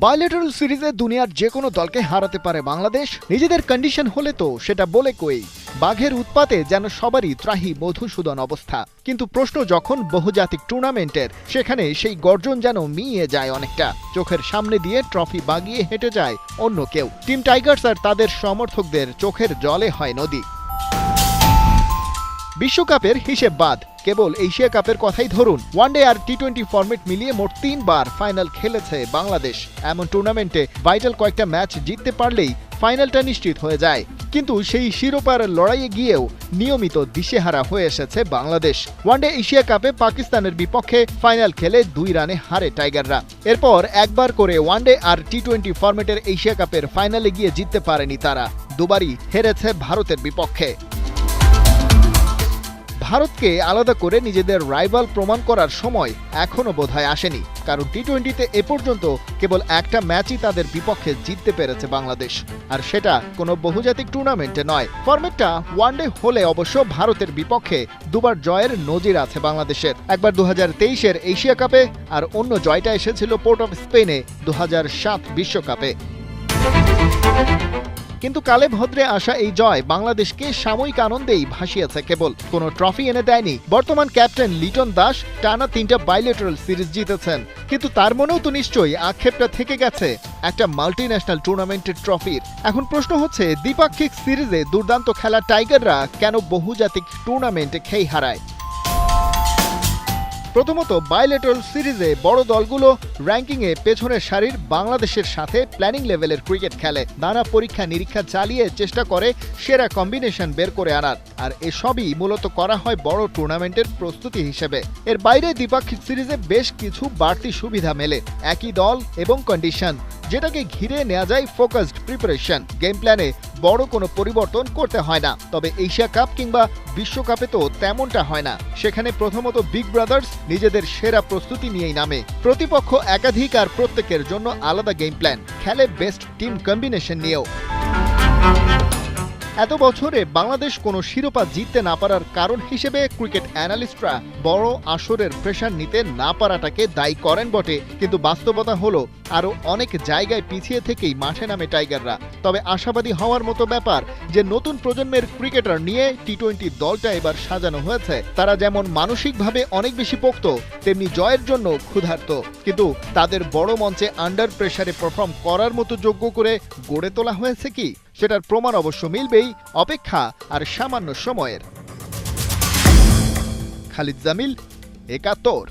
Bilateral সিরিজে দুনিয়ার যে কোনো দলকে হারাতে পারে বাংলাদেশ। নিজেদের কন্ডিশন হলে তো সেটা বলে কই। বাঘের উৎপাতে যেন সবারই ত্রাহি মধুসূদন অবস্থা। কিন্তু প্রশ্ন যখন বহুজাতিক টুর্নামেন্টের, সেখানে সেই গর্জন যেন মিইয়ে যায় অনেকটা। চোখের সামনে দিয়ে ট্রফি বাগিয়ে হেঁটে যায় অন্য কেউ। টিম টাইগার্স আর তাদের সমর্থকদের চোখের জলে হয় নদী। বিশ্বকাপের হিসেব বাদ, কেবল এশিয়া কাপের কথাই ধরুন। ওয়ানডে আর টি-20 ফরম্যাট মিলিয়ে মোট 3 বার ফাইনাল খেলেছে বাংলাদেশ। এমন টুর্নামেন্টে ভাইটাল কয়েকটা ম্যাচ জিততে পারলেই ফাইনালটা নিশ্চিত হয়ে যায়। কিন্তু সেই শিরোপার লড়াইয়ে গিয়েও নিয়মিত দিশেহারা হয়ে এসেছে বাংলাদেশ। ওয়ানডে এশিয়া কাপে পাকিস্তানের বিপক্ষে ফাইনাল খেলে 2 রানে হারে টাইগাররা। এরপর একবার করে ওয়ানডে আর টি-20 ফরম্যাটের এশিয়া কাপের ফাইনালে গিয়ে জিততে পারেনি তারা। দুবারই হেরেছে ভারতের বিপক্ষে। ভারতকে আলাদা করে নিজেদের রাইভাল প্রমাণ করার সময় এখনো বোধহয় আসেনি, কারণ টি-20তে এ পর্যন্ত কেবল একটা ম্যাচই তাদের বিপক্ষে জিততে পেরেছে বাংলাদেশ, আর সেটা কোনো বহুজাতিক টুর্নামেন্টে নয়। ফরম্যাটটা ওয়ানডে হলে অবশ্য ভারতের বিপক্ষে 2 বার জয়ের নজির আছে বাংলাদেশের। একবার 2023-এর এশিয়া কাপে, আর অন্য জয়টা এসেছিল পোর্ট অফ স্পেনে 2007 বিশ্বকাপে। কিন্তু কালে ভদ্রে আসা এই জয় বাংলাদেশকে সাময়িক আনন্দেই ভাসিয়েছে কেবল, কোনো ট্রফি এনে দেয়নি। বর্তমান ক্যাপ্টেন লিটন দাস টানা 3টা বাইলেটারাল সিরিজ জিতেছেন, কিন্তু তার মনেও তো নিশ্চয়ই আক্ষেপটা থেকে গেছে একটা মাল্টিন্যাশনাল টুর্নামেন্টের ট্রফির। এখন প্রশ্ন হচ্ছে, দ্বিপাক্ষিক সিরিজে দুর্দান্ত খেলা টাইগাররা কেন বহুজাতিক টুর্নামেন্টে খেই হারায়? প্রথমত, বায়োলেটারাল সিরিজে বড় দলগুলো র্যাঙ্কিংয়ে পেছনের সারির বাংলাদেশের সাথে প্ল্যানিং লেভেলের ক্রিকেট খেলে। নানা পরীক্ষা নিরীক্ষা চালিয়ে চেষ্টা করে সেরা কম্বিনেশন বের করে আনার, আর এসবই মূলত করা হয় বড় টুর্নামেন্টের প্রস্তুতি হিসেবে। এর বাইরে দ্বিপাক্ষিক সিরিজে বেশ কিছু বাড়তি সুবিধা মেলে, একই দল এবং কন্ডিশন, যেটাকে ঘিরে নেওয়া যায় ফোকাসড প্রিপারেশন। গেম প্ল্যানে বড় কোনো পরিবর্তন করতে হয় না। তবে এশিয়া কাপ কিংবা বিশ্বকাপে তো তেমনটা হয় না। সেখানে প্রথমত বিগ ব্রাদার্স নিজেদের সেরা প্রস্তুতি নিয়েই নামে। প্রতিপক্ষ একাধিক, আর প্রত্যেকের জন্য আলাদা গেম প্ল্যান, খেলে বেস্ট টিম কম্বিনেশন নিয়েও। এত বছরে বাংলাদেশ কোনো শিরোপা জিততে না পারার কারণ হিসেবে ক্রিকেট অ্যানালিস্টরা বড় আসরের প্রেশার নিতে না পারাটাকে দায়ী করেন বটে, কিন্তু বাস্তবতা হলো আরও অনেক জায়গায় পিছিয়ে থেকেই মাঠে নামে টাইগাররা। তবে আশাবাদী হওয়ার মতো ব্যাপার যে নতুন প্রজন্মের ক্রিকেটার নিয়ে টি-20 দলটা এবার সাজানো হয়েছে। তারা যেমন মানসিকভাবে অনেক বেশি পোক্ত, তেমনি জয়ের জন্য ক্ষুধার্ত। কিন্তু তাদের বড় মঞ্চে আন্ডার প্রেশারে পারফর্ম করার মতো যোগ্য করে গড়ে তোলা হয়েছে কি, সেটার প্রমাণ অবশ্য মিলবেই অপেক্ষা আর সামান্য সময়ের। খালিদ জামিল, ৭১।